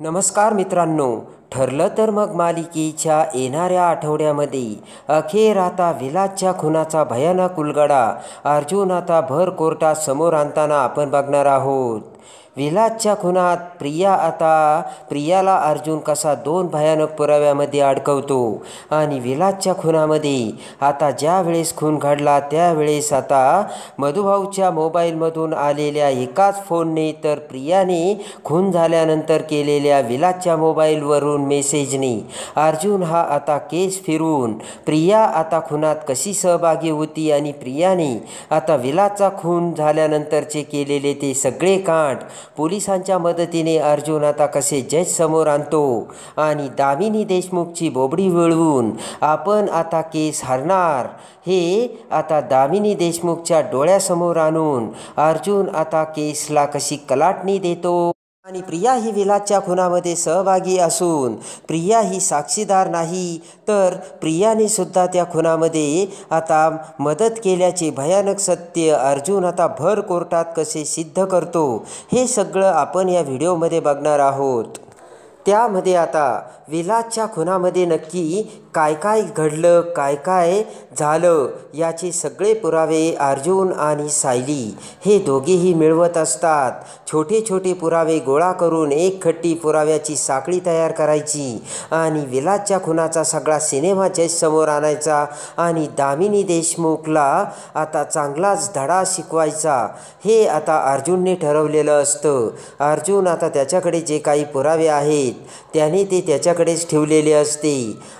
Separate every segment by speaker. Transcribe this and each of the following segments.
Speaker 1: नमस्कार मित्रांनो, ठरलं तर मग मालिकेच्या येणाऱ्या आठवड्यामध्ये अखेर आता विलासच्या खुनाचा भयानक उलगडा अर्जुन आता भर कोर्टात समोर आणताना आपण बघणार आहोत. विलासच्या खुनात प्रियाला अर्जुन कसा दोन भयानक पुराव्यामध्ये अडकवतो आणि विलासच्या खुनामध्ये आता ज्या वेळेस खून घडला त्यावेळेस आता मधुभाऊच्या मोबाईलमधून आलेल्या एकाच फोनने तर प्रियाने खून झाल्यानंतर केलेल्या विलासच्या मोबाईलवरून मेसेजने अर्जुन हा आता केस फिरून प्रिया आता खुनात कशी सहभागी होती आणि प्रियाने आता विलासचा खून झाल्यानंतरचे केलेले ते सगळे कांड पोलिसांच्या मदतीने अर्जुन आता कसे जज समोर आणतो आणि दामिनी देशमुखची बोबडी वळवून आपण आता केस हरणार हे आता दामिनी देशमुखच्या डोळ्यासमोर आणून अर्जुन आता केसला कशी कलाटणी देतो. आणि प्रिया ही विलासच्या खुनामध्ये सहभागी असून प्रिया ही साक्षीदार नाही तर प्रियाने सुद्धा त्या खुनामध्ये आता मदत केल्याचे भयानक सत्य अर्जुन आता भर कोर्टात कसे सिद्ध करतो हे सगळं आपण या व्हिडिओमध्ये बघणार आहोत. त्यामध्ये आता विलासच्या खुनामध्ये नक्की काय काय घडलं, काय काय झालं याचे सगळे पुरावे अर्जुन आणि सायली हे दोघेही मिळवत असतात. छोटे छोटे पुरावे गोळा करून एक खट्टी पुराव्याची साखळी तयार करायची आणि विलासच्या खुनाचा सगळा सिनेमा जज समोर आणायचा आणि दामिनी देशमुखला आता चांगलाच धडा शिकवायचा हे आता अर्जुनने ठरवलेलं असतं. अर्जुन आता त्याच्याकडे जे काही पुरावे आहेत त्याने ते त्याच्याकडेच ठेवलेले असते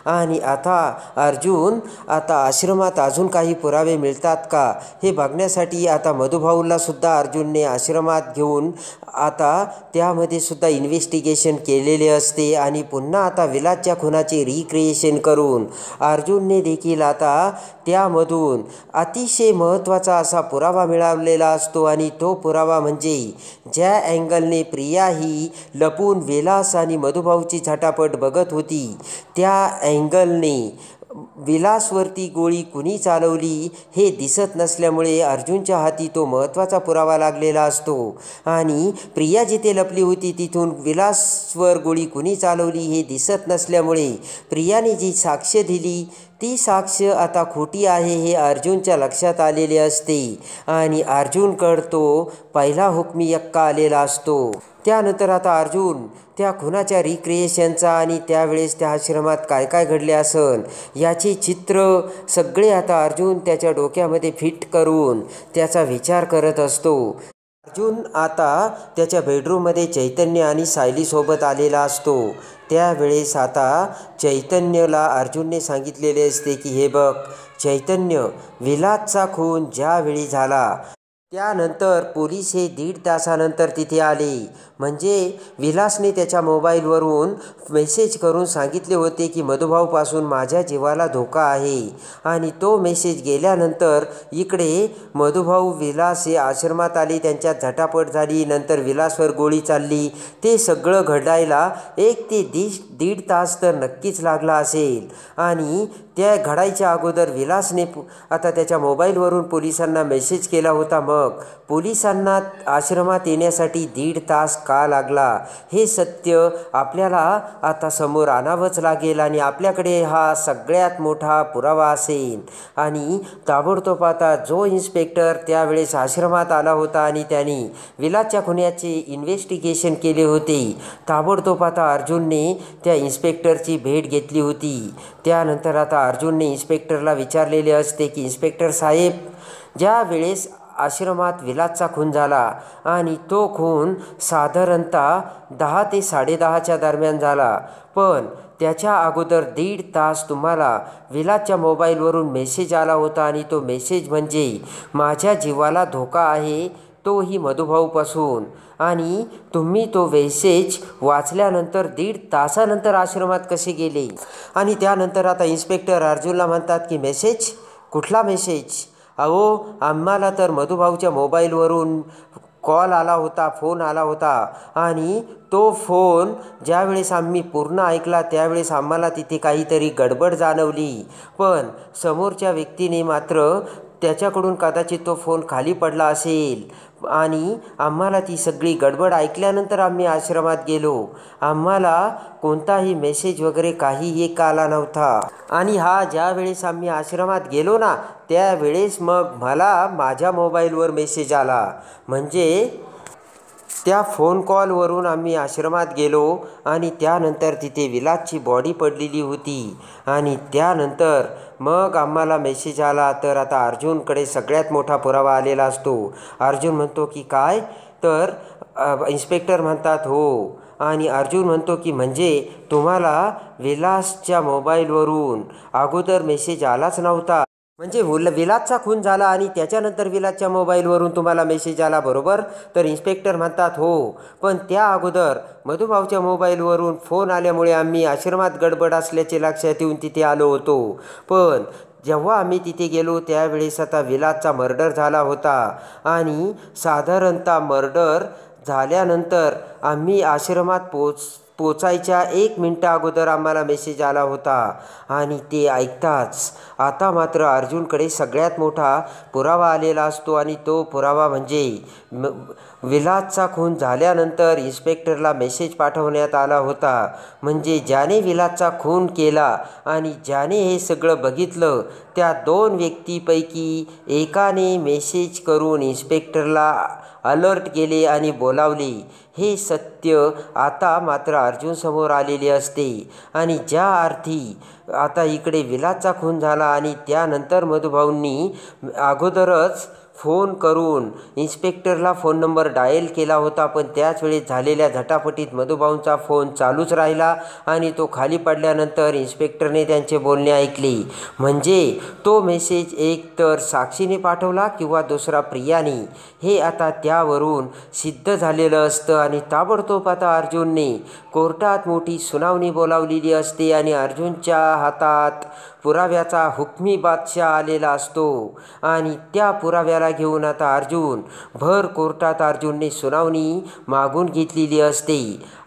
Speaker 1: आणि आता अर्जुन आता आश्रमात अजून काही पुरावे मिळतात का हे बघण्यासाठी आता मधुभाऊला सुद्धा अर्जुनने आश्रमात घेऊन आता त्यामध्ये सुद्धा इन्व्हेस्टिगेशन केलेले असते आणि पुन्हा आता विलासच्या खुनाचे रिक्रिएशन करून अर्जुनने देखील आता त्यामधून अतिशय महत्त्वाचा असा पुरावा मिळवलेला असतो आणि तो पुरावा म्हणजे ज्या अँगलने प्रिया ही लपून विलास आणि मधुभाऊची झटापट बघत होती त्या अँगलने विलासवरती गोळी कुणी चालवली हे दिसत नसल्यामुळे अर्जुनच्या हाती तो महत्त्वाचा पुरावा लागलेला असतो आणि प्रिया जिथे लपली होती तिथून विलासवर गोळी कुणी चालवली हे दिसत नसल्यामुळे प्रियाने जी साक्ष दिली ती साक्ष आता खोटी आहे हे अर्जुनच्या लक्षात आलेले असते आणि अर्जुनकडं तो पहिला हुकमी यक्का आलेला असतो. त्यानंतर आता अर्जुन त्या खुनाच्या रिक्रिएशनचा आणि त्यावेळेस त्या आश्रमात काय काय घडले असन याचे चित्र सगळे आता अर्जुन त्याच्या डोक्यामध्ये फिट करून त्याचा विचार करत असतो. अर्जुन आता त्याच्या बेडरूममध्ये चैतन्य आणि सायलीसोबत आलेला असतो. त्यावेळेस आता चैतन्यला अर्जुनने सांगितलेले असते की हे बघ चैतन्य, विलासचा खून ज्यावेळी झाला त्यानंतर पोलीस हे 1.5 तासानंतर तिथे आले. म्हणजे विलासने त्याच्या मोबाईलवरून मेसेज करून सांगितले होते की मधुभाऊपासून माझ्या जीवाला धोका आहे आणि तो मेसेज गेल्यानंतर इकडे मधुभाऊ विलास हे आश्रमात आले, त्यांच्यात झटापट झाली, नंतर विलासवर गोळी चालली. ते सगळं घडायला 1 ते 1.5 तास तर नक्कीच लागला असेल आणि त्या घडायच्या अगोदर विलासने आता त्याच्या मोबाईलवरून पोलिसांना मेसेज केला होता. मग पोलिसांना आश्रमात येण्यासाठी 1.5 तास का लागला हे सत्य आपल्याला आता समोर आणावंच लागेल आणि आपल्याकडे हा सगळ्यात मोठा पुरावा असेल. आणि ताबडतोब आता जो इन्स्पेक्टर त्यावेळेस आश्रमात आला होता आणि त्यांनी विलासच्या खुनाचे इन्व्हेस्टिगेशन केले होते ताबडतोब आता अर्जुनने त्या इन्स्पेक्टरची भेट घेतली होती. त्यानंतर आता अर्जुनने इन्स्पेक्टरला विचारलेले असते की इन्स्पेक्टर साहेब, ज्या वेळेस आश्रमात विलासचा खून झाला आणि तो खून साधारणतः 10 ते 10:30च्या दरम्यान झाला, पण त्याच्या अगोदर 1.5 तास तुम्हाला विलासच्या मोबाईलवरून मेसेज आला होता आणि तो मेसेज म्हणजे माझ्या जीवाला धोका आहे, तोही मधुभाऊपासून, आणि तुम्ही तो मेसेज वाचल्यानंतर 1.5 तासानंतर आश्रमात कसे गेले. आणि त्यानंतर आता इन्स्पेक्टर अर्जुनला म्हणतात की मेसेज, कुठला मेसेज? अहो, आम्हाला तर मधुभाऊच्या मोबाईलवरून कॉल आला होता, फोन आला होता आणि तो फोन ज्यावेळेस आम्ही पूर्ण ऐकला त्यावेळेस आम्हाला तिथे काहीतरी गडबड जाणवली, पण समोरच्या व्यक्तीने मात्र त्याच्याकडून कदाचित तो फोन खाली पडला असेल आणि आम्हाला ती सगळी गडबड ऐकल्यानंतर आम्ही आश्रमात गेलो. आम्हाला कोणताही मेसेज वगैरे काही एक आला नव्हता. आणि ज्या वेळेस आम्ही आश्रमात गेलो ना, त्यावेळेस मग मला माझ्या मोबाईलवर मेसेज आला. म्हणजे त्या फोन कॉलवरून आम्ही आश्रमात गेलो आणि त्यानंतर तिथे विलासची बॉडी पडलेली होती. आणि त्यानंतर मग आम्हाला मेसेज आला. तर आता अर्जुनकडे सगळ्यात मोठा पुरावा आलेला असतो. अर्जुन म्हणतो की काय? तर इन्स्पेक्टर म्हणतात हो. आणि अर्जुन म्हणतो की म्हणजे तुम्हाला विलासच्या मोबाईलवरून अगोदर मेसेज आलाच नव्हता, म्हणजे विलासचा खून झाला आणि त्याच्यानंतर विलासच्या मोबाईलवरून तुम्हाला मेसेज आला, बरोबर? तर इन्स्पेक्टर म्हणतात हो, पण त्या अगोदर मधुभाऊच्या मोबाईलवरून फोन आल्यामुळे आम्ही आश्रमात गडबड असल्याचे लक्षात येऊन तिथे आलो होतो. पण जेव्हा आम्ही तिथे गेलो त्यावेळेस आता विलासचा मर्डर झाला होता. आणि साधारणतः मर्डर झाल्यानंतर आम्ही आश्रमात पोचायच्या 1 मिनिटा अगोदर आम्हाला मेसेज आला होता. आणि ते ऐकताच आता मात्र अर्जुनकडे सगळ्यात मोठा पुरावा आलेला असतो. आणि तो पुरावा म्हणजे विलासचा खून झाल्यानंतर इन्स्पेक्टरला मेसेज पाठवण्यात आला होता. म्हणजे ज्याने विलासचा खून केला आणि ज्याने हे सगळं बघितलं त्या 2 व्यक्तीपैकी एकाने मेसेज करून इन्स्पेक्टरला अलर्ट केले आणि बोलावले. हे सत्य आता मात्र अर्जुनसमोर आलेले असते. आणि ज्या अर्थी आता इकडे विलासचा खून झाला आणि त्यानंतर मधुभाऊंनी अगोदरच फोन करून इन्स्पेक्टरला फोन नंबर डायल केला होता, पण त्याच वेळेस झालेल्या झटापटीत मधुभाऊंचा फोन चालूच राहिला आणि तो खाली पडल्यानंतर इन्स्पेक्टरने त्यांचे बोलणे ऐकले. म्हणजे तो मेसेज एक तर साक्षीने पाठवला किंवा दुसरा प्रियाने, हे आता त्यावरून सिद्ध झालेलं असतं. आणि ताबडतोब आता अर्जुनने कोर्टात मोठी सुनावणी बोलावलेली असते आणि अर्जुनच्या हातात पुराव्याचा हुकमी बादशाह आलेला असतो. आणि त्या पुराव्याला घेऊन आता अर्जुन भर कोर्टात अर्जुनने सुनावणी मागून घेतलेली असते.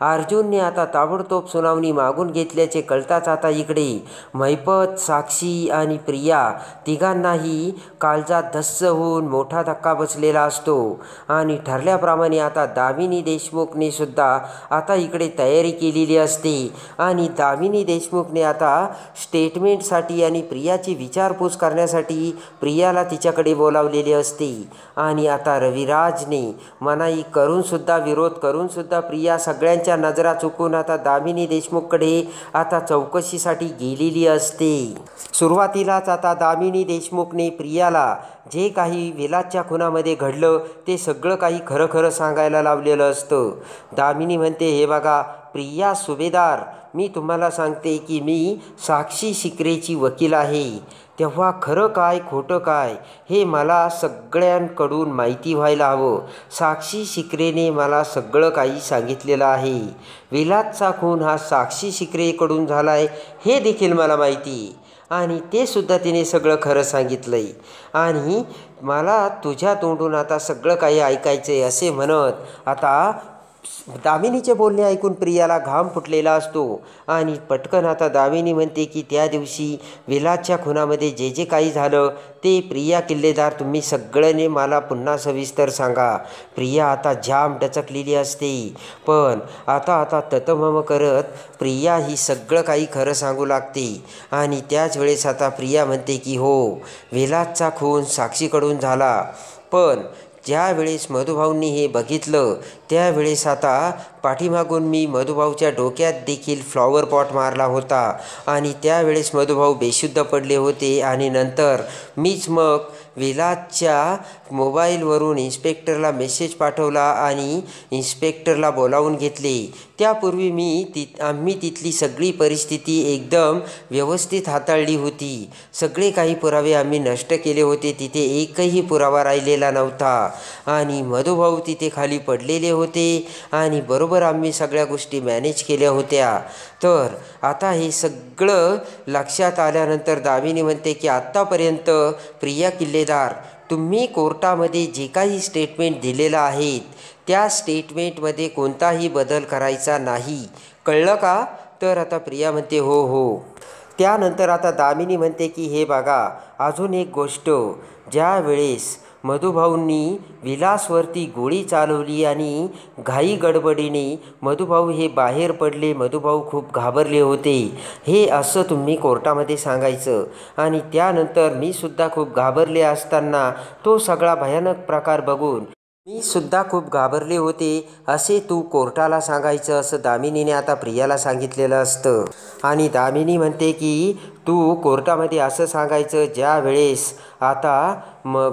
Speaker 1: अर्जुनने आता ताबडतोब सुनावणी मागून घेतल्याचे कळताच आता इकडे महिपत, साक्षी आणि प्रिया तिघांनाही काळजात धस्स होऊन मोठा धक्का बसलेला असतो. आणि ठरल्याप्रमाणे आता दामिनी देशमुखने सुद्धा आता इकडे तयारी केलेली असते. आणि दामिनी देशमुखने आता स्टेटमेंटसाठी आणि प्रियाची विचारपूस करण्यासाठी प्रियाला तिच्याकडे बोलावलेले असते. आणि आता रविराजने मनाई करूनसुद्धा, विरोध करूनसुद्धा प्रिया सगळ्यांच्या नजरा चुकून आता दामिनी देशमुखकडे आता चौकशीसाठी गेलेली असते. सुरुवातीलाच आता दामिनी देशमुखने प्रियाला जे काही विलासच्या खुनामध्ये घडलं ते सगळं काही खरं खरं सांगायला लावलेलं असतं. दामिनी म्हणते, हे बघा प्रिया सुभेदार, मी तुम्हाला सांगते की मी साक्षी शिकरेची वकील आहे. तेव्हा खरं काय खोटं काय हे मला सगळ्यांकडून माहिती व्हायला हवं. साक्षी शिकरेने मला सगळं काही सांगितलेलं आहे. विलासचा खून हा साक्षी शिकरेकडून झाला आहे हे देखील मला माहिती, आणि ते सुद्धा तिने सगळं खरं सांगितलंय. आणि मला तुझ्या तोंडून आता सगळं काही ऐकायचं आहे असे म्हणत आता दामिनीचे बोलणे ऐकून प्रियाला घाम फुटलेला असतो. आणि पटकन आता दामिनी म्हणते की त्या दिवशी विलासच्या खुनामध्ये जे जे काही झालं ते प्रिया किल्लेदार तुम्ही सगळ्यांनी मला पुन्हा सविस्तर सांगा. प्रिया आता जाम डचकलेली असते, पण आता ततमम करत प्रिया ही सगळं काही खरं सांगू लागते. आणि त्याच वेळेस आता प्रिया म्हणते की हो, विलासचा खून साक्षीकडून झाला, पण ज्या वेळेस मधुभाऊंनी हे बघितलं त्यावेळेस आता पाठीमागून मी मधुभाऊच्या डोक्यात देखील फ्लॉवर पॉट मारला होता आणि त्यावेळेस मधुभाऊ बेशुद्ध पडले होते. आणि नंतर मीच मग विलासच्या मोबाईलवरून इन्स्पेक्टरला मेसेज पाठवला आणि इन्स्पेक्टरला बोलावून घेतले. त्यापूर्वी आम्ही तिथली सगळी परिस्थिती एकदम व्यवस्थित हाताळली होती. सगळे काही पुरावे आम्ही नष्ट केले होते. तिथे एकही पुरावा राहिलेला नव्हता आणि मधुभाऊ तिथे खाली पडलेले होते आणि बरोबर आम्ही सगळ्या गोष्टी मॅनेज केल्या होत्या. तर आता हे सगळं लक्षात आल्यानंतर दामिनी म्हणते की आत्तापर्यंत प्रिया किल्लेदार, तुम्ही कोर्टामध्ये जे काही स्टेटमेंट दिलेलं आहेत त्या स्टेटमेंटमध्ये कोणताही बदल करायचा नाही, कळलं का? तर आता प्रिया म्हणते हो. त्यानंतर आता दामिनी म्हणते की हे बघा, अजून एक गोष्ट, ज्या वेळेस मधुभाऊंनी विलासवरती गोळी चालवली आणि घाई गडबडीने मधुभाऊ हे बाहेर पडले, मधुभाऊ खूप घाबरले होते, हे असं तुम्ही कोर्टामध्ये सांगायचं. आणि त्यानंतर मी सुद्धा खूप घाबरले असताना तो सगळा भयानक प्रकार बघून मी सुद्धा खूप घाबरले होते, असे तू कोर्टाला सांगायचं, असं दामिनीने आता प्रियाला सांगितलेलं असतं. आणि दामिनी म्हणते की तू कोर्टामध्ये असं सांगायचं, ज्या वेळेस आता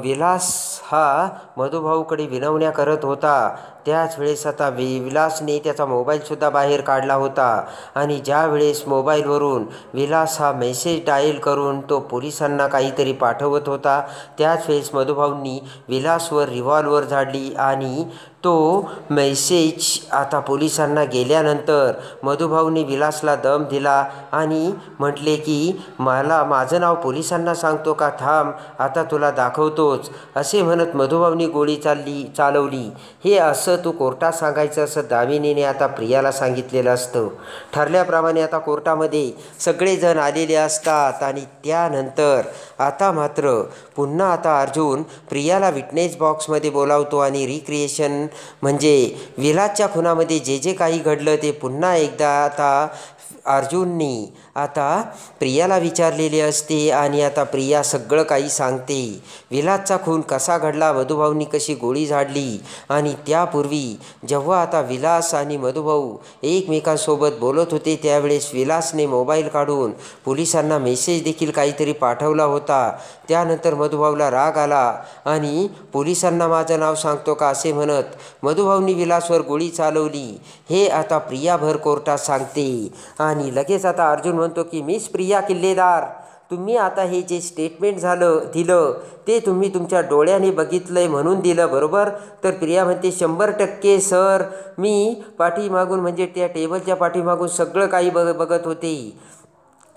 Speaker 1: विलास हा मधुभाऊकडे विनवण्या करत होता, त्याच वेळेस आता विलासने त्याचा मोबाईलसुद्धा बाहेर काढला होता. आणि ज्या वेळेस मोबाईलवरून विलास हा मेसेज डायल करून तो पोलिसांना काहीतरी पाठवत होता, त्याच वेळेस मधुभाऊंनी विलासवर रिव्हॉल्वर झाडली आणि तो मेसेज आता पोलिसांना गेल्यानंतर मधुभाऊने विलासला दम दिला आणि म्हटले की माझं नाव पोलिसांना सांगतो का, थांब आता तुला दाखवतोच, असे म्हणत मधुभाऊनी गोळी चालवली. हे असं तू कोर्टात सांगायचं, असं दामिनीने आता प्रियाला सांगितलेलं असतं. ठरल्याप्रमाणे आता कोर्टामध्ये सगळेजण आलेले असतात. आणि त्यानंतर आता मात्र पुन्हा आता अर्जुन प्रियाला विटनेस बॉक्समध्ये बोलावतो आणि रिक्रिएशन म्हणजे विलासच्या खुनामध्ये जे जे काही घडलं ते पुन्हा एकदा आता अर्जुननी आता प्रियाला विचारलेले असते. आणि आता प्रिया सगळं काही सांगते, विलासचा खून कसा घडला, मधुभाऊंनी कशी गोळी झाडली. आणि त्यापूर्वी जेव्हा आता विलास आणि मधुभाऊ एकमेकांसोबत बोलत होते, त्यावेळेस विलासने मोबाईल काढून पोलिसांना मेसेज देखील काहीतरी पाठवला होता. त्यानंतर मधुभाऊला राग आला आणि पोलिसांना माझं नाव सांगतो का, असे म्हणत मधुभाऊंनी विलासवर गोळी चालवली. हे आता प्रिया भर कोर्टात सांगते. आणि लगेच आता अर्जुन म्हणतो की मिस प्रिया किल्लेदार, तुम्ही आता हे जे स्टेटमेंट दिलं ते तुम्ही तुमच्या डोळ्याने बघितलंय म्हणून दिलं, बरोबर? तर प्रिया म्हणते 100% सर, मी पाठीमागून म्हणजे त्या टेबलच्या पाठीमागून सगळं काही बघत होते.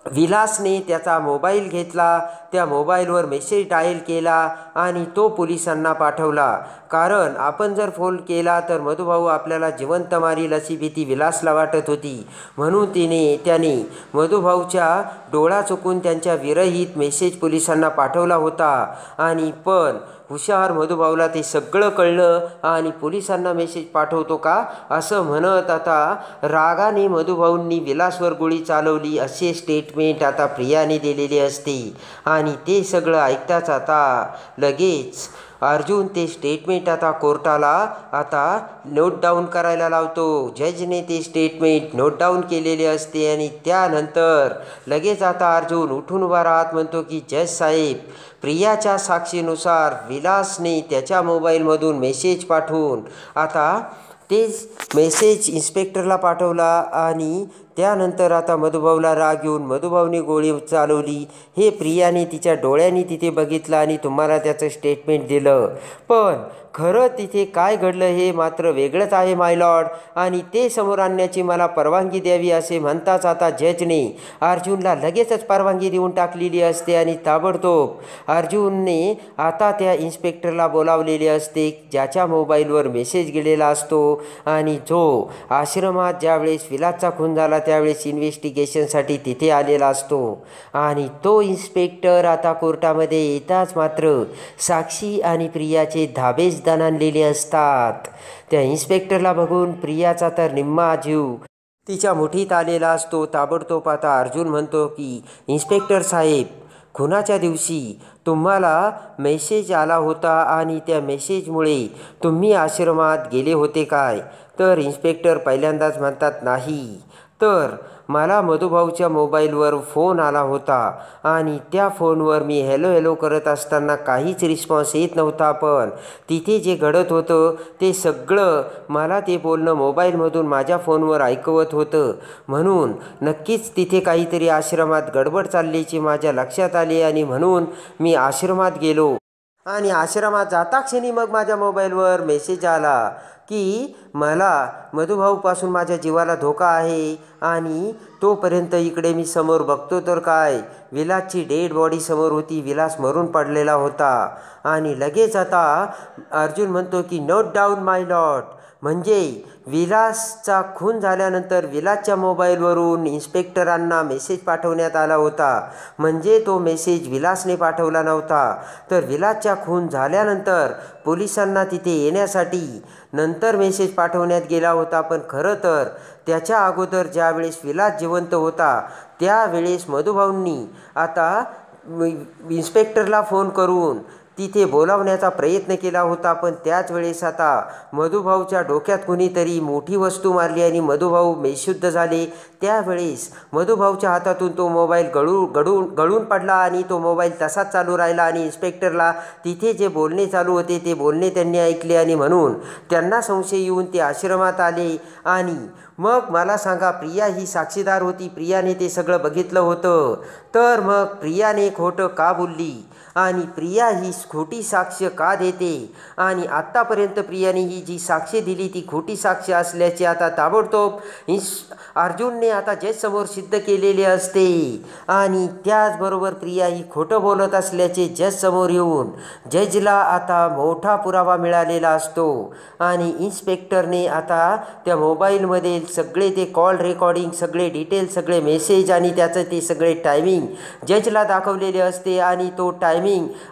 Speaker 1: विलासने त्याचा मोबाईल घेतला, त्या मोबाईलवर मेसेज डायल केला आणि तो पोलिसांना पाठवला. कारण आपण जर फोन केला तर मधुभाऊ आपल्याला जिवंत मारील अशी भीती विलासला वाटत होती. म्हणून त्याने मधुभाऊच्या डोळा चुकून त्यांच्या विरहित मेसेज पोलिसांना पाठवला होता. आणि पण हुशार मधुभाऊला ते सगळं कळलं आणि पोलिसांना मेसेज पाठवतो का, असं म्हणत आता रागाने मधुभाऊंनी विलासवर गोळी चालवली असे स्टेटमेंट आता प्रियाने दिलेले असते. आणि ते सगळं ऐकताच आता लगेच अर्जुन ते स्टेटमेंट आता कोर्टाला आता नोट डाऊन करायला लावतो. जजने ते स्टेटमेंट नोट डाऊन केलेले असते. आणि त्यानंतर लगेच आता अर्जुन उठून उभा राहत म्हणतो की जज साहेब, प्रियाच्या साक्षीनुसार विलासने त्याच्या मोबाईलमधून मेसेज पाठवून आता तेच मेसेज इन्स्पेक्टरला पाठवला. आणि त्यानंतर आता मधुभाऊला राग येऊन मधुभाऊने गोळी चालवली हे प्रियाने तिच्या डोळ्यांनी तिथे बघितलं आणि तुम्हाला त्याचं स्टेटमेंट दिलं. पण खरं तिथे काय घडलं हे मात्र वेगळंच आहे माय लॉर्ड, आणि ते समोर आणण्याची मला परवानगी द्यावी, असे म्हणताच आता जजने अर्जुनला लगेचच परवानगी देऊन टाकलेली असते. आणि ताबडतोब अर्जुनने आता त्या इन्स्पेक्टरला बोलावलेले असते ज्याच्या मोबाईलवर मेसेज गेलेला असतो आणि जो आश्रमात ज्यावेळेस विलासचा खून झाला त्यावेळेस इन्व्हेस्टिगेशनसाठी तिथे आलेला असतो. आणि तो इन्स्पेक्टर आता कोर्टामध्ये येताच मात्र साक्षी आणि प्रियाचे धाबेच आणलेले असतात. त्या इन्स्पेक्टरला बघून प्रियाचा तर निम्मा जीव तिच्या मुठीत आलेला असतो. ताबडतोब आता अर्जुन म्हणतो की इन्स्पेक्टर साहेब, खुनाच्या दिवशी तुम्हाला मेसेज आला होता आणि त्या मेसेजमुळे तुम्ही आश्रमात गेले होते काय? तर इन्स्पेक्टर पहिल्यांदाच म्हणतात नाही, तर मला मधुभाऊच्या मोबाईलवर फोन आला होता आणि त्या फोनवर मी हॅलो हॅलो करत असताना काहीच रिस्पॉन्स येत नव्हता. पण तिथे जे घडत होतं ते सगळं मला ते बोलणं मोबाईलमधून माझ्या फोनवर ऐकवत होतं. म्हणून नक्कीच तिथे काहीतरी आश्रमात गडबड चालल्याची माझ्या लक्षात आले आणि म्हणून मी आश्रमात गेलो. आणि आश्रमात जाता क्षणी मग माझ्या मोबाईलवर मेसेज आला की मला मधुभाऊपासून माझ्या जीवाला धोका आहे. आणि तोपर्यंत इकडे मी समोर बघतो तर काय, विलासची डेड बॉडी समोर होती, विलास मरून पडलेला होता. आणि लगेच आता अर्जुन म्हणतो की नोट डाऊन माय लॉर्ड, म्हणजे विलासचा खून झाल्यानंतर विलासच्या मोबाईलवरून इन्स्पेक्टरांना मेसेज पाठवण्यात आला होता. म्हणजे तो मेसेज विलासने पाठवला नव्हता, तर विलासचा खून झाल्यानंतर पोलिसांना तिथे येण्यासाठी नंतर मेसेज पाठवण्यात गेला होता. पण खरं तर त्याच्या अगोदर ज्यावेळेस विलास जिवंत होता त्यावेळेस मधुभाऊंनी आता इन्स्पेक्टरला फोन करून तिथे बोलावण्याचा प्रयत्न केला होता. पण त्याच वेळेस आता मधुभाऊच्या डोक्यात कुणीतरी मोठी वस्तू मारली आणि मधुभाऊ बेशुद्ध झाले. त्यावेळेस मधुभाऊच्या हातातून तो मोबाईल गळून पडला आणि तो मोबाईल तसाच चालू राहिला आणि इन्स्पेक्टरला तिथे जे बोलणे चालू होते ते बोलणे त्यांनी ऐकले आणि म्हणून त्यांना संशय येऊन ते आश्रमात आले. आणि मग मला सांगा, प्रिया ही साक्षीदार होती, प्रियाने ते सगळं बघितलं होतं, तर मग प्रियाने खोटं का बोलली आणि प्रिया ही खोटी साक्ष का देते आणि आत्तापर्यंत प्रियाने ही जी साक्ष दिली ती खोटी साक्ष असल्याचे आता ताबडतोब अर्जुनने आता जजसमोर सिद्ध केलेले असते. आणि त्याचबरोबर प्रिया ही खोटं बोलत असल्याचे जजसमोर येऊन जजला आता मोठा पुरावा मिळालेला असतो. आणि इन्स्पेक्टरने आता त्या मोबाईलमध्ये सगळे ते कॉल रेकॉर्डिंग, सगळे डिटेल, सगळे मेसेज आणि त्याचं ते सगळे टायमिंग जजला दाखवलेले असते. आणि तो टायमिंग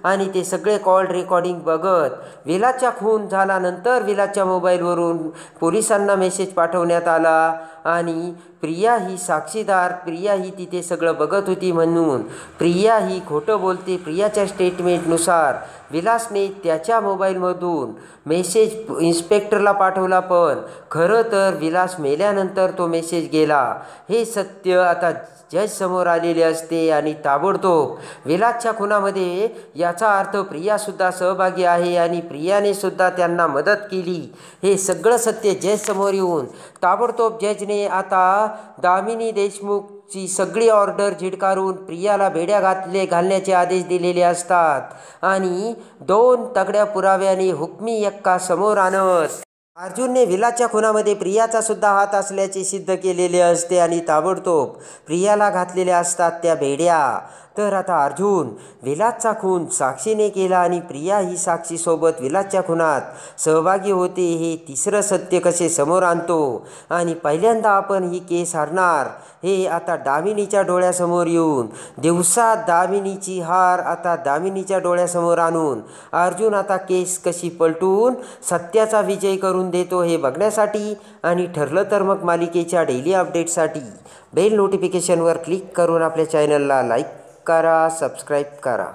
Speaker 1: आणि ते सगळे कॉल रेकॉर्डिंग बघत विलासचा खून झाल्यानंतर विलासच्या मोबाईलवरून पोलिसांना मेसेज पाठवण्यात आला आणि प्रिया ही साक्षीदार, प्रिया ही तिथे सगळं बघत होती म्हणून प्रिया ही खोटं बोलते. प्रियाच्या स्टेटमेंटनुसार विलासने त्याच्या मोबाईलमधून मेसेज इन्स्पेक्टरला पाठवला, पण खरं तर विलास मेल्यानंतर तो मेसेज गेला. हे सत्य आता जज समोर आलेले असते आणि ताबडतोब विलासच्या खुनामध्ये याचा अर्थ प्रियासुद्धा सहभागी आहे आणि प्रियाने सुद्धा त्यांना मदत केली. हे सगळं सत्य जज समोर येऊन ताबडतोब जजने आता दामिनी देशमुखची सगळी ऑर्डर झिडकारून प्रियाला बेड्या घालण्याचे आदेश दिलेले असतात आणि 2 तगड्या पुराव्याने हुकमी यक्का समोर आणत अर्जुनने विलासच्या खुनामध्ये प्रियाचा सुद्धा हात असल्याचे सिद्ध केलेले असते आणि ताबडतोब प्रियाला घातलेल्या असतात त्या बेड्या. तर आता अर्जुन विलासचा खून साक्षीने केला आणि प्रिया ही साक्षीसोबत विलासच्या खुनात सहभागी होते हे तिसरं सत्य कसे समोर आणतो आणि पहिल्यांदा आपण ही केस हारणार हे आता दामिनीच्या डोळ्यासमोर येऊन दिवसात दामिनीची हार आता दामिनीच्या डोळ्यासमोर आणून अर्जुन आता केस कशी पलटून सत्याचा विजय करून देतो हे बघण्यासाठी आणि ठरलं तर मग मालिकेच्या डेली अपडेटसाठी बेल नोटिफिकेशनवर क्लिक करून आपल्या चॅनलला लाईक करा, सबस्क्राईब करा.